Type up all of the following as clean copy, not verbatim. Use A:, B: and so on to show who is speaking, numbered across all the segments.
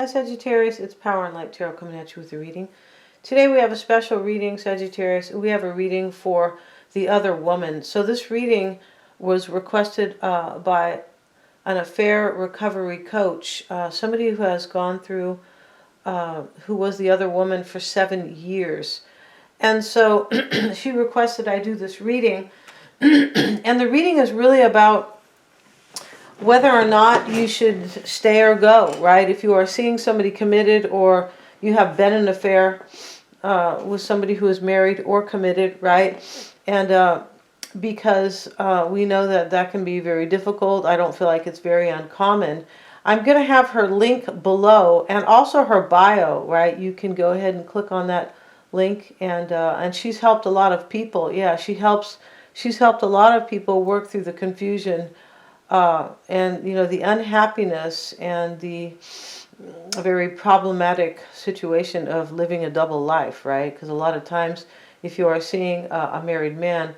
A: Hi Sagittarius, it's Power and Light Tarot coming at you with a reading. Today we have a special reading, Sagittarius. We have a reading for the other woman. So this reading was requested by an affair recovery coach, somebody who has gone through, who was the other woman for 7 years. And so she requested I do this reading. And the reading is really about whether or not you should stay or go, right? If you are seeing somebody committed, or you have been in an affair with somebody who is married or committed, right? And because we know that that can be very difficult. I don't feel like it's very uncommon. I'm going to have her link below and also her bio, right? You can go ahead and click on that link, and she's helped a lot of people. Yeah, she's helped a lot of people work through the confusion and the unhappiness and the very problematic situation of living a double life, right? Because a lot of times, if you are seeing a married man,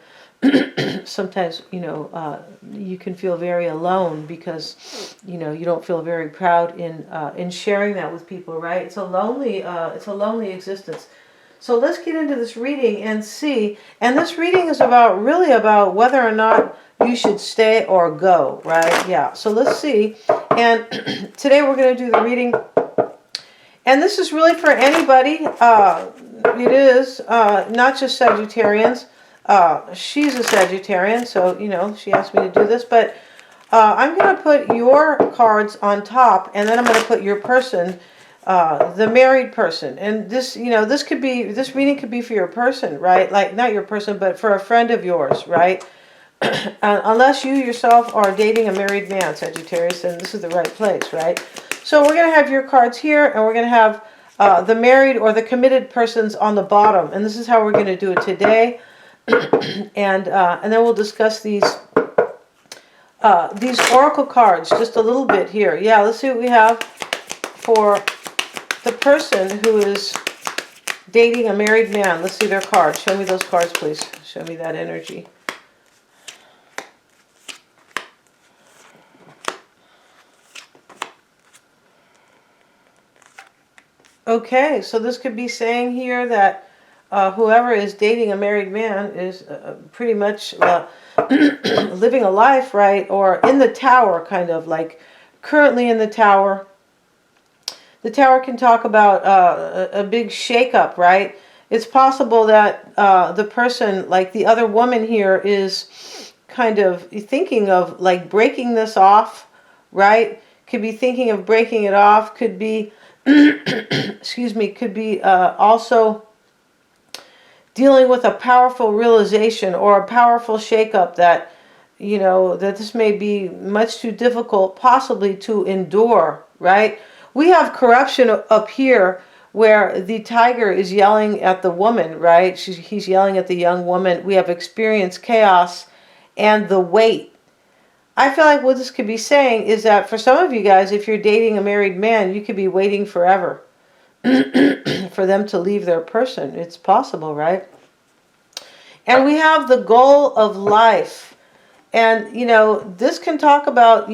A: sometimes you can feel very alone because you don't feel very proud in sharing that with people, right? It's a lonely existence. So let's get into this reading and see. And this reading is really about whether or not you should stay or go, right? Yeah. So let's see. And today we're going to do the reading. And this is really for anybody. It is not just Sagittarians. She's a Sagittarian, so she asked me to do this. But I'm going to put your cards on top, and then I'm going to put your person, the married person. And this reading could be for your person, right? Like, not your person, but for a friend of yours, right? Unless you yourself are dating a married man, Sagittarius, then this is the right place, right? So we're going to have your cards here, and we're going to have the married or the committed persons on the bottom. And this is how we're going to do it today. And then we'll discuss these oracle cards just a little bit here. Yeah, let's see what we have for the person who is dating a married man. Let's see their cards. Show me those cards, please. Show me that energy. Okay, so this could be saying here that whoever is dating a married man is pretty much living a life, right? Or in the tower, kind of like currently in the tower. The tower can talk about a big shakeup, right? It's possible that the person, like the other woman here, is kind of thinking of like breaking this off, right? Could be thinking of breaking it off. Could be excuse me, could be also dealing with a powerful realization or a powerful shakeup that, that this may be much too difficult possibly to endure, right? We have corruption up here where the tiger is yelling at the woman, right? He's yelling at the young woman. We have experienced chaos and the weight. I feel like what this could be saying is that for some of you guys, if you're dating a married man, you could be waiting forever for them to leave their person. It's possible, right? And we have the goal of life. And, this can talk about,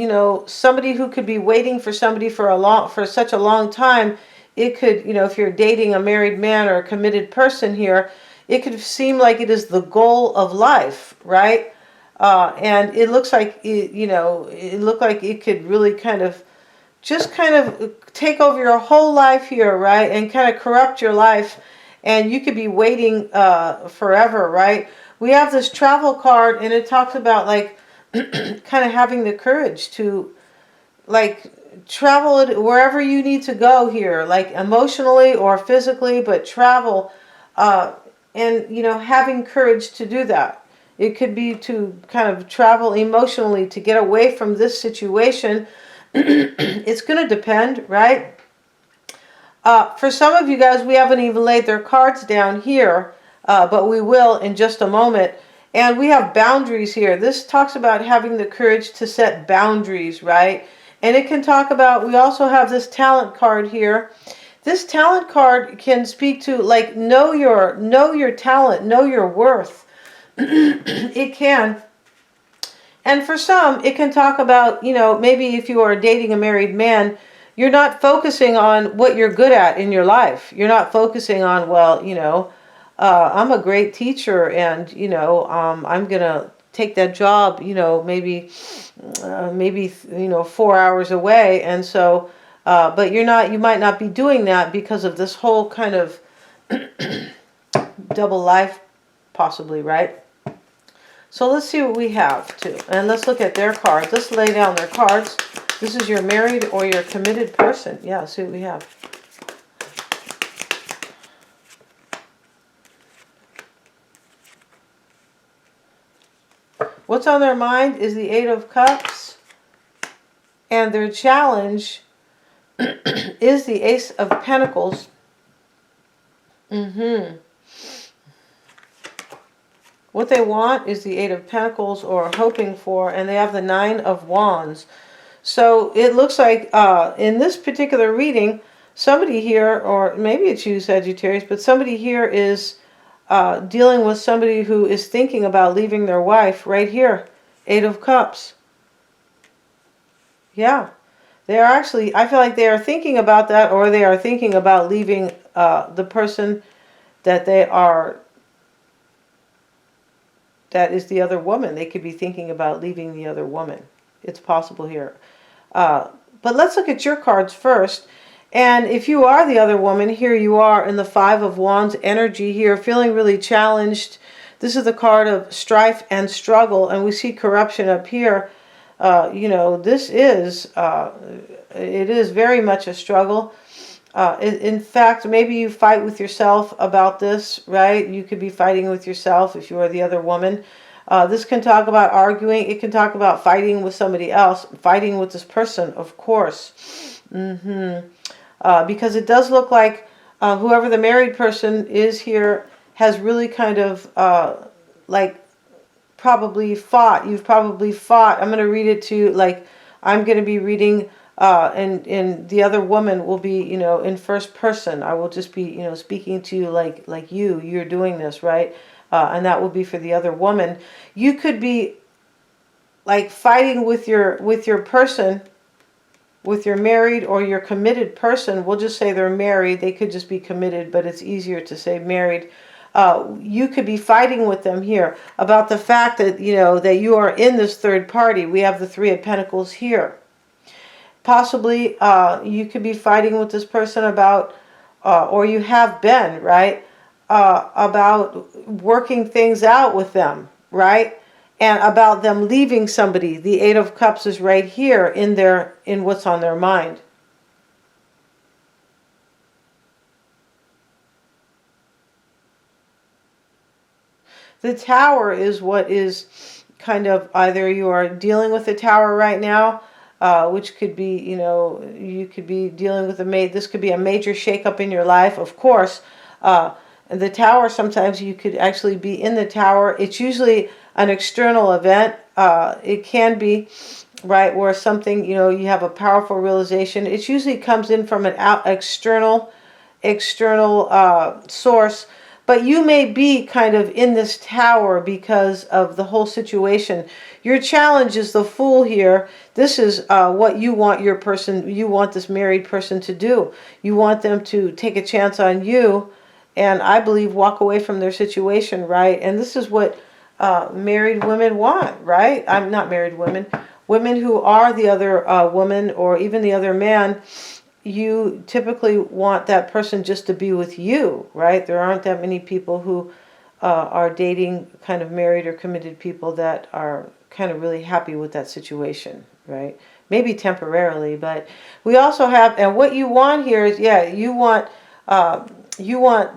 A: somebody who could be waiting for somebody for such a long time. It could, if you're dating a married man or a committed person here, it could seem like it is the goal of life, right? And it looks like it looked like it could really kind of take over your whole life here, right? And kind of corrupt your life, and you could be waiting forever, right? We have this travel card, and it talks about like kind of having the courage to like travel it wherever you need to go here, like emotionally or physically, but travel, and having courage to do that. It could be to kind of travel emotionally to get away from this situation. It's going to depend, right? For some of you guys, we haven't even laid their cards down here, but we will in just a moment. And we have boundaries here. This talks about having the courage to set boundaries, right? And it can talk about, we also have this talent card here. This talent card can speak to like know your talent, know your worth. It can. And for some, it can talk about, maybe if you are dating a married man, you're not focusing on what you're good at in your life. You're not focusing on, well, I'm a great teacher, and I'm gonna take that job, maybe 4 hours away, and so, but you might not be doing that because of this whole kind of double life, possibly, right? So let's see what we have too, and let's look at their cards. Let's lay down their cards. This is your married or your committed person. Yeah, let's see what we have. What's on their mind is the Eight of Cups, and their challenge is the Ace of Pentacles. What they want is the Eight of Pentacles, or hoping for, and they have the Nine of Wands. So it looks like in this particular reading, somebody here, or maybe it's you, Sagittarius, but somebody here is dealing with somebody who is thinking about leaving their wife. Right here, Eight of Cups. Yeah, they are actually, I feel like they are thinking about that, or they are thinking about leaving the person that that is the other woman. They could be thinking about leaving the other woman. It's possible here. But let's look at your cards first. And if you are the other woman, here you are in the Five of Wands energy here, feeling really challenged. This is the card of strife and struggle, and we see corruption up here. This is, it is very much a struggle. In fact, maybe you fight with yourself about this, right? You could be fighting with yourself if you are the other woman. This can talk about arguing. It can talk about fighting with somebody else, fighting with this person, of course. Because it does look like whoever the married person is here has really kind of probably fought. You've probably fought. I'm going to read it to, I'm going to be reading, and the other woman will be, in first person. I will just be, speaking to you like you're doing this, right? And that will be for the other woman. You could be fighting with your person, with your married or your committed person. We'll just say they're married. They could just be committed, but it's easier to say married. You could be fighting with them here about the fact that, that you are in this third party. We have the Three of Pentacles here. Possibly you could be fighting with this person about, or you have been, right, about working things out with them, right, and about them leaving somebody. The Eight of Cups is right here in what's on their mind. The Tower is what is kind of, either you are dealing with the Tower right now, which could be, you could be dealing with this could be a major shakeup in your life, of course. The Tower, sometimes you could actually be in the Tower. It's usually an external event. It can be, right, where something, you have a powerful realization. It usually comes in from an external source. But you may be kind of in this Tower because of the whole situation. Your challenge is the Fool here. This is what you want you want this married person to do. You want them to take a chance on you, and I believe walk away from their situation, right? And this is what married women want, right? I'm not married women. Women who are the other woman, or even the other man. You typically want that person just to be with you, right? There aren't that many people who are dating kind of married or committed people that are kind of really happy with that situation, right? Maybe temporarily, but we also have, and what you want here is, yeah, you want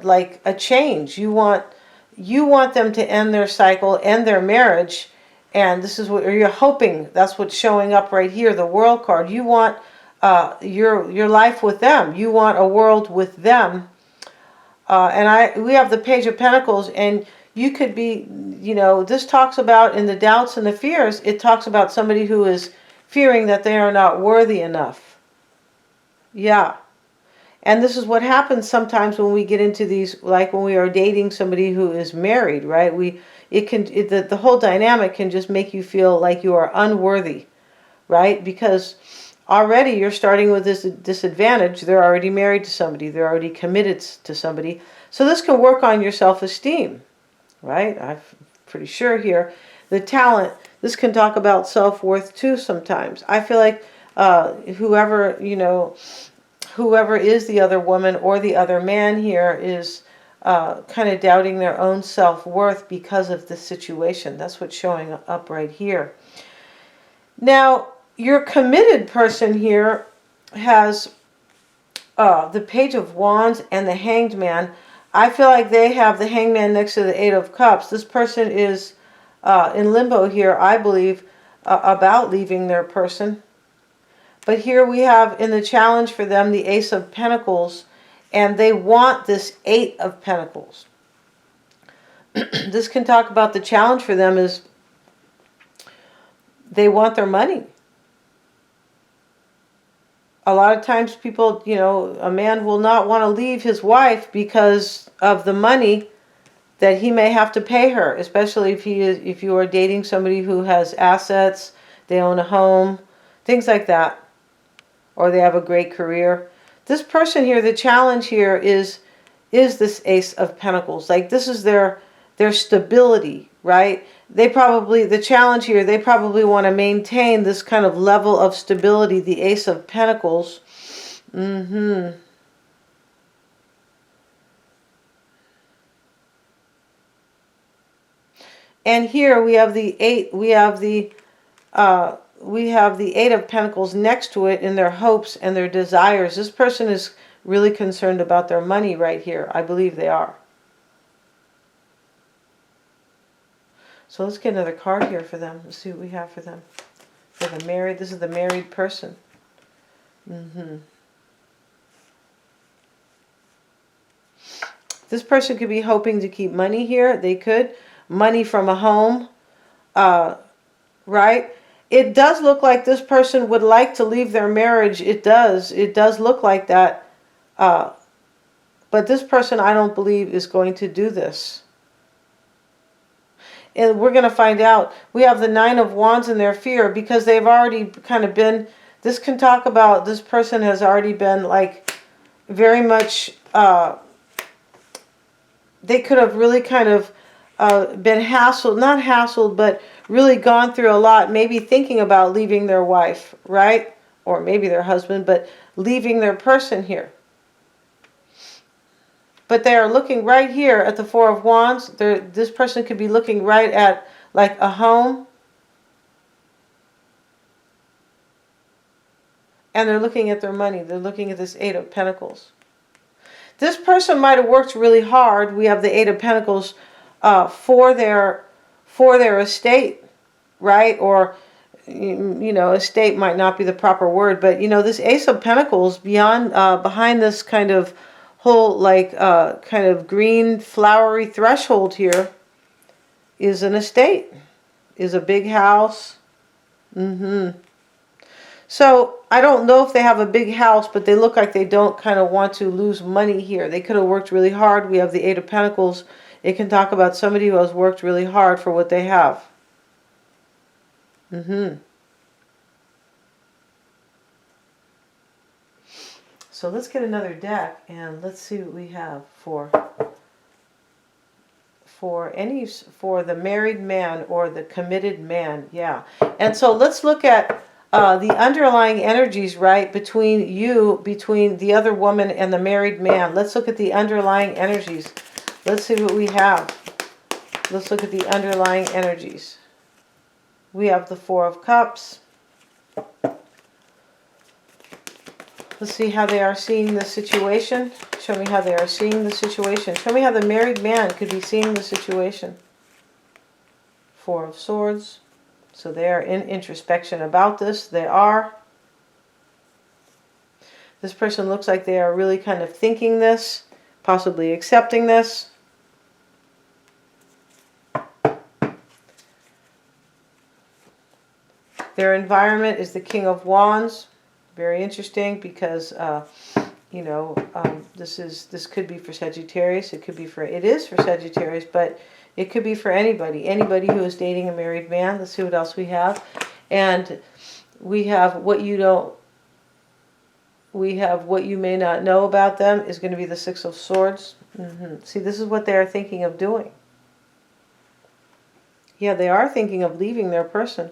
A: like a change. You want them to end their cycle, end their marriage, and this is what you're hoping. That's what's showing up right here, the World card. You want your life with them. You want a world with them. We have the Page of Pentacles, and you could be, this talks about, in the doubts and the fears, it talks about somebody who is fearing that they are not worthy enough. Yeah. And this is what happens sometimes when we get into these, like when we are dating somebody who is married, right? The whole dynamic can just make you feel like you are unworthy, right? Because already you're starting with this disadvantage. They're already married to somebody. They're already committed to somebody. So this can work on your self-esteem, right? I'm pretty sure here. The talent, this can talk about self-worth too sometimes. I feel like whoever, whoever is the other woman or the other man here is kind of doubting their own self-worth because of this situation. That's what's showing up right here. Now, your committed person here has the Page of Wands and the Hanged Man. I feel like they have the Hanged Man next to the Eight of Cups. This person is in limbo here, I believe, about leaving their person. But here we have in the challenge for them the Ace of Pentacles, and they want this Eight of Pentacles. This can talk about the challenge for them is they want their money. A lot of times people, a man will not want to leave his wife because of the money that he may have to pay her, especially if you are dating somebody who has assets, they own a home, things like that, or they have a great career. This person here, the challenge here is this Ace of Pentacles. Like this is their stability, right? The challenge here, they probably want to maintain this kind of level of stability, the Ace of Pentacles. And here we have the Eight of Pentacles next to it in their hopes and their desires. This person is really concerned about their money right here. I believe they are. So let's get another card here for them. Let's see what we have for them. For the married, this is the married person. This person could be hoping to keep money here. They could. Money from a home. Right? It does look like this person would like to leave their marriage. It does. It does look like that. But this person, I don't believe, is going to do this. And we're going to find out. We have the Nine of Wands in their fear because they've already kind of been, this can talk about this person has already been like very much, they could have really kind of been hassled, not hassled, but really gone through a lot, maybe thinking about leaving their wife, right? Or maybe their husband, but leaving their person here. But they are looking right here at the Four of Wands. This person could be looking right at like a home. And they're looking at their money. They're looking at this Eight of Pentacles. This person might have worked really hard. We have the Eight of Pentacles for their estate, right? Or, estate might not be the proper word. But, this Ace of Pentacles behind this kind of whole kind of green flowery threshold here is an estate, is a big house. So I don't know if they have a big house, but they look like they don't kind of want to lose money here. They could have worked really hard. We have the Eight of Pentacles. It can talk about somebody who has worked really hard for what they have. So let's get another deck and let's see what we have for the married man or the committed man. Yeah. And so let's look at the underlying energies, right, between the other woman and the married man. Let's look at the underlying energies. Let's see what we have. Let's look at the underlying energies. We have the Four of Cups. Let's see how they are seeing the situation. Show me how they are seeing the situation. Show me how the married man could be seeing the situation. Four of Swords. So they are in introspection about this. They are. This person looks like they are really kind of thinking this, possibly accepting this. Their environment is the King of Wands. Very interesting because, this could be for Sagittarius. It is for Sagittarius, but it could be for anybody who is dating a married man. Let's see what else we have. And we have what you don't We have what you may not know about them is going to be the Six of Swords. See, this is what they are thinking of doing. Yeah, they are thinking of leaving their person.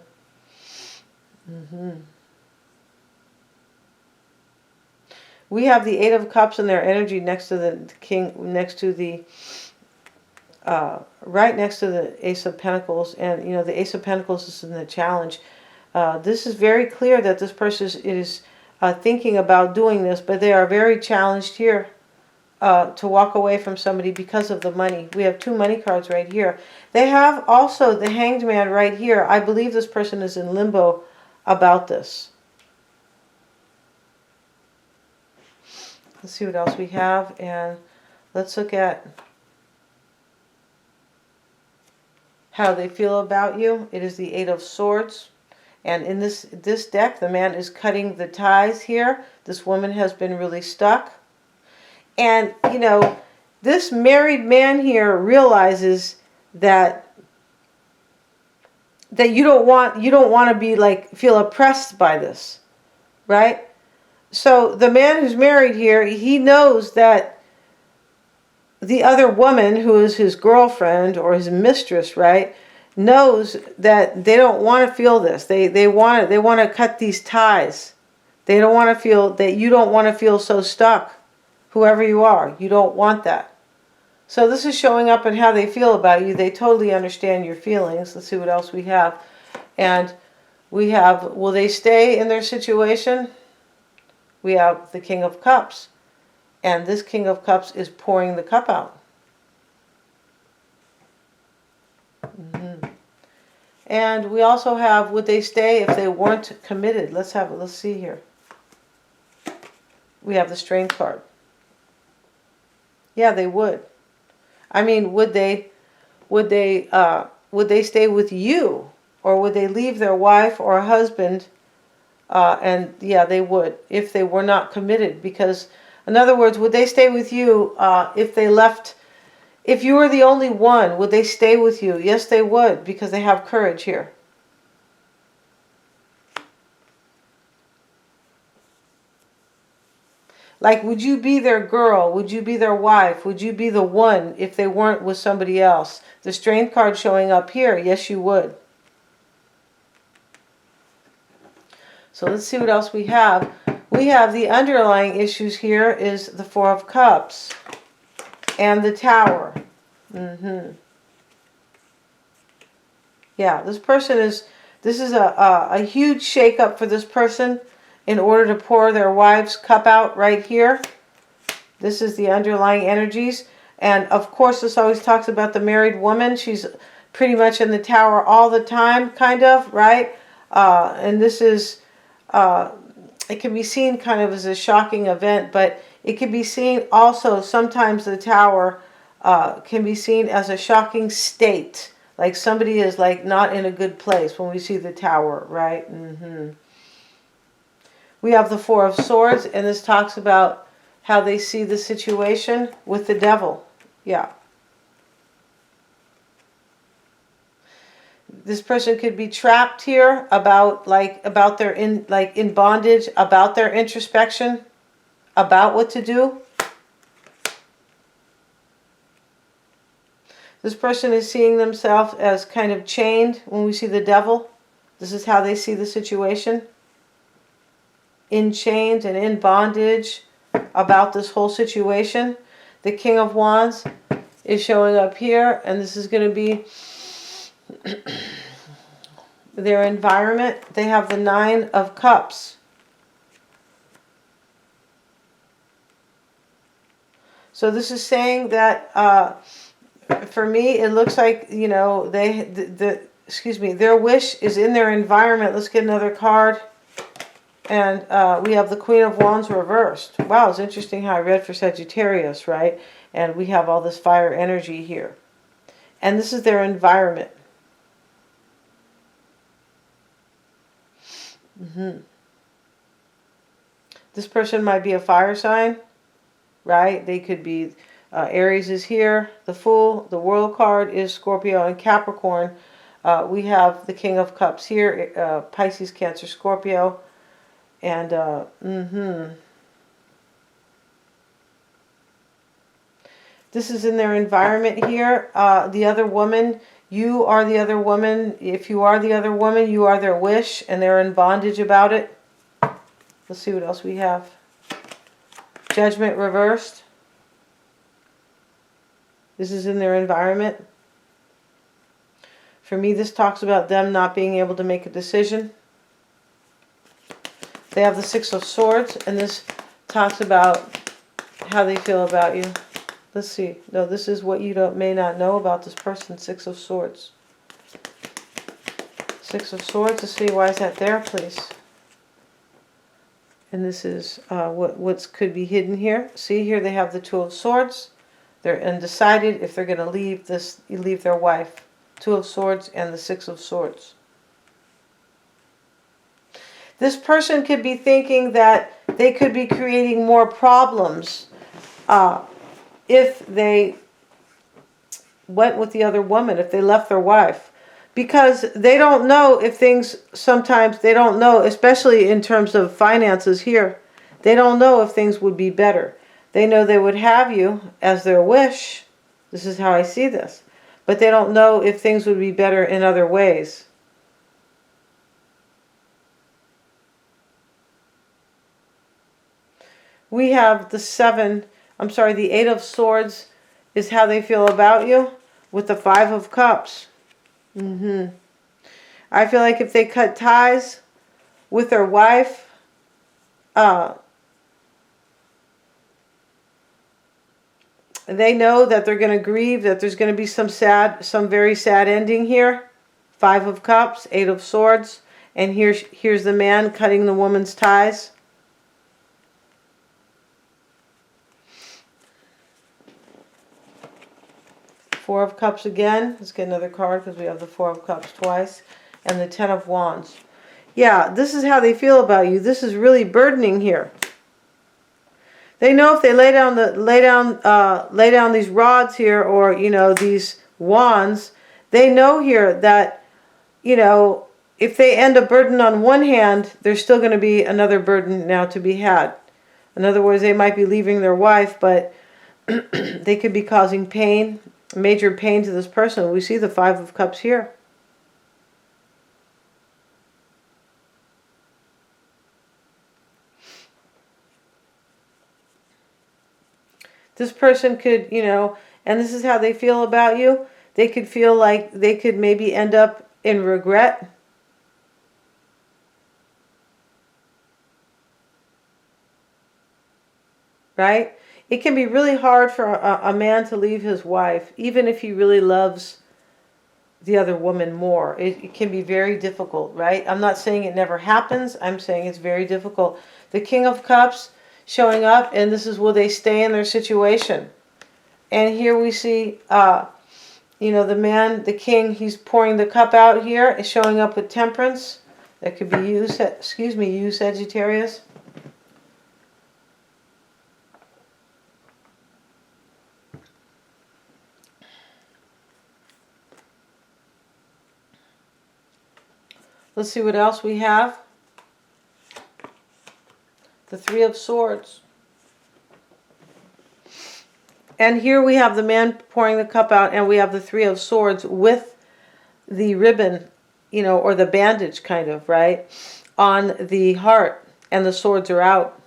A: We have the Eight of Cups and their energy next to the King, next to the, right next to the Ace of Pentacles. And, you know, the Ace of Pentacles is in the challenge. This is very clear that this person is thinking about doing this, but they are very challenged here to walk away from somebody because of the money. We have two money cards right here. They have also the Hanged Man right here. I believe this person is in limbo about this. Let's see what else we have, and let's look at how they feel about you. It is the Eight of Swords. And in this deck, the man is cutting the ties here. This woman has been really stuck. And, you know, this married man here realizes that you don't want to be like, feel oppressed by this, right? So the man who's married here, he knows that the other woman, who is his girlfriend or his mistress, right, knows that they don't want to feel this. They want to cut these ties. They don't want to feel that, you don't want to feel so stuck. Whoever you are, you don't want that. So this is showing up in how they feel about you. They totally understand your feelings. Let's see what else we have. And we have, will they stay in their situation? We have the King of Cups. And this King of Cups is pouring the cup out. And we also have, would they stay if they weren't committed? Let's see here. We have the Strength card. Yeah, they would. I mean, would they stay with you, or would they leave their wife or husband? And yeah, they would, if they were not committed. Because, in other words, would they stay with you if they left? If you were the only one, would they stay with you? Yes, they would, because they have courage here. Like, would you be their girl? Would you be their wife? Would you be the one if they weren't with somebody else? The Strength card showing up here. Yes, you would. So let's see what else we have. We have the underlying issues here is the Four of Cups and the Tower. Yeah, this is a huge shakeup for this person in order to pour their wife's cup out right here. This is the underlying energies. And of course, this always talks about the married woman. She's pretty much in the Tower all the time, kind of, right? And this is, it can be seen kind of as a shocking event, but it can be seen also, sometimes the Tower can be seen as a shocking state. Like somebody is like not in a good place when we see the Tower, right? We have the Four of Swords, and this talks about how they see the situation with the Devil. Yeah. This person could be trapped here about their in bondage, about their introspection, about what to do. This person is seeing themselves as kind of chained when we see the Devil. This is how they see the situation. In chains and in bondage about this whole situation. The King of Wands is showing up here, and this is going to be their environment. They have the Nine of Cups. So this is saying that for me, it looks like, you know, their wish is in their environment. Let's get another card. And we have the Queen of Wands reversed. Wow, it's interesting how I read for Sagittarius, right? And we have all this fire energy here. And this is their environment. This person might be a fire sign, right? They could be, Aries is here, the Fool, the World card is Scorpio and Capricorn. We have the King of Cups here, Pisces, Cancer, Scorpio. And, This is in their environment here. The other woman, you are the other woman. If you are the other woman, you are their wish, and they're in bondage about it. Let's see what else we have. Judgment reversed. This is in their environment. For me, this talks about them not being able to make a decision. They have the Six of Swords, and this talks about how they feel about you. Let's see. No, this is what you may not know about this person. Six of Swords. Six of Swords. Let's see, why is that there, please? And this is what could be hidden here. See, here they have the Two of Swords. They're undecided if they're going to leave their wife. Two of Swords and the Six of Swords. This person could be thinking that they could be creating more problems if they went with the other woman, if they left their wife. Because they don't know if things, sometimes they don't know, especially in terms of finances here, they don't know if things would be better. They know they would have you as their wish. This is how I see this. But they don't know if things would be better in other ways. We have the Eight of Swords is how they feel about you with the Five of Cups. I feel like if they cut ties with their wife, they know that they're going to grieve, that there's going to be some very sad ending here. Five of Cups, Eight of Swords, and here's the man cutting the woman's ties. Four of Cups again. Let's get another card because we have the Four of Cups twice. And the Ten of Wands. Yeah, this is how they feel about you. This is really burdening here. They know if they lay down these rods here, or these wands, they know here that if they end a burden on one hand, there's still going to be another burden now to be had. In other words, they might be leaving their wife, but they could be causing pain, major pain to this person. We see the Five of Cups here. This person could, and this is how they feel about you. They could feel like they could maybe end up in regret. Right? It can be really hard for a man to leave his wife, even if he really loves the other woman more. It can be very difficult, right? I'm not saying it never happens. I'm saying it's very difficult. The King of Cups showing up, and this is will they stay in their situation. And here we see, the man, the king, he's pouring the cup out here, is showing up with temperance. That could be you, you Sagittarius. Let's see what else we have. The Three of Swords. And here we have the man pouring the cup out, and we have the Three of Swords with the ribbon, or the bandage kind of, right, on the heart, and the swords are out.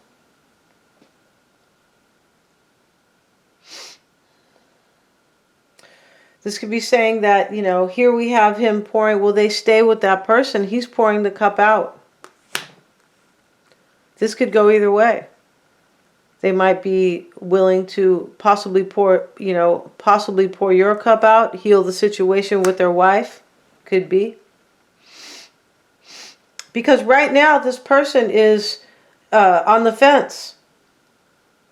A: This could be saying that, here we have him pouring, will they stay with that person? He's pouring the cup out. This could go either way. They might be willing to possibly pour your cup out, heal the situation with their wife. Could be. Because right now this person is on the fence.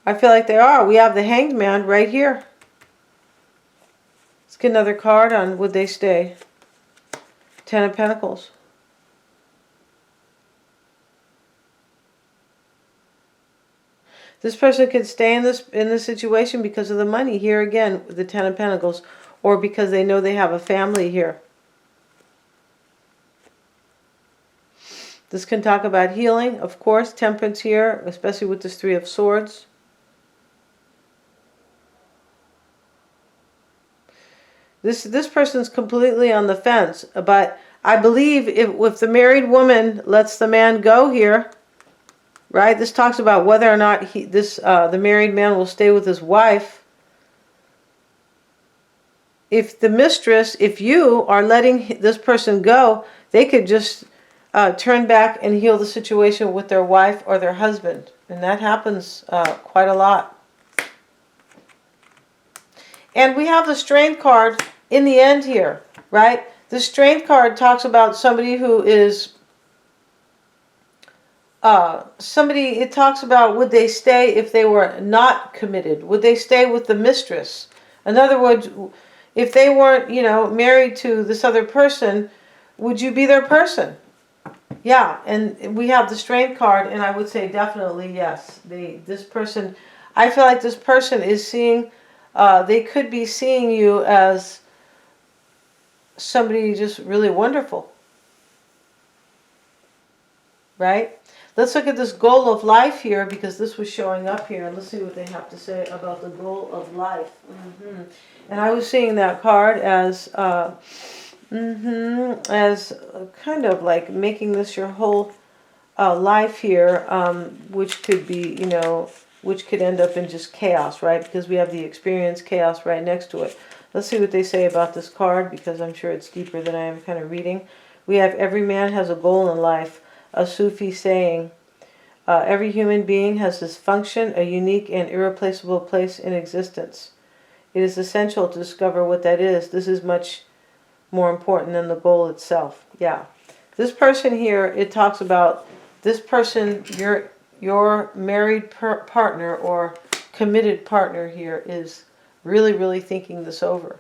A: I feel like they are. We have the Hanged Man right here. Let's get another card on would they stay. Ten of Pentacles. This person could stay in this situation because of the money. Here again, the Ten of Pentacles. Or because they know they have a family here. This can talk about healing, of course. Temperance here, especially with this Three of Swords. This person's completely on the fence. But I believe if the married woman lets the man go here, right? This talks about whether or not the married man will stay with his wife. If the mistress, if you are letting this person go, they could just turn back and heal the situation with their wife or their husband. And that happens quite a lot. And we have the Strength card in the end here, right? The Strength card talks about somebody who is it talks about, would they stay if they were not committed? Would they stay with the mistress? In other words, if they weren't, married to this other person, would you be their person? Yeah, and we have the Strength card, and I would say definitely yes. This person, I feel like this person is seeing, they could be seeing you as somebody just really wonderful, right? Let's look at this goal of life here, because this was showing up here. And let's see what they have to say about the goal of life. And I was seeing that card as as kind of like making this your whole life here, which could be, which could end up in just chaos, right? Because we have the experience chaos right next to it. Let's see what they say about this card, because I'm sure it's deeper than I am kind of reading. We have every man has a goal in life. A Sufi saying, every human being has this function, a unique and irreplaceable place in existence. It is essential to discover what that is. This is much more important than the goal itself. Yeah. This person here, it talks about this person, your married partner or committed partner here is really, really thinking this over.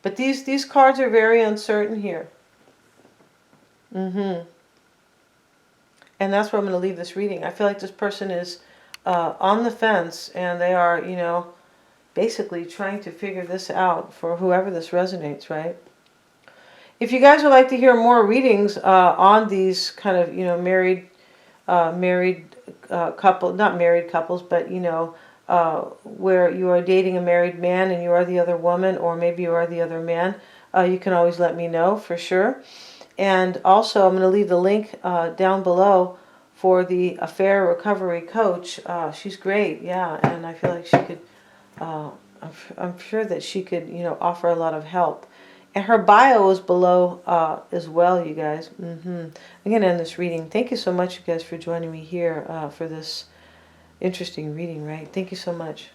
A: But these cards are very uncertain here. And that's where I'm going to leave this reading. I feel like this person is on the fence, and they are, basically trying to figure this out for whoever this resonates, right? If you guys would like to hear more readings on these kind of, married couple, not married couples, but, where you are dating a married man and you are the other woman, or maybe you are the other man, you can always let me know for sure. And also, I'm going to leave the link down below for the Affair Recovery Coach. She's great, yeah, and I feel like she could, I'm sure that she could, offer a lot of help. And her bio is below as well, you guys. I'm going to end this reading. Thank you so much, you guys, for joining me here for this interesting reading, right? Thank you so much.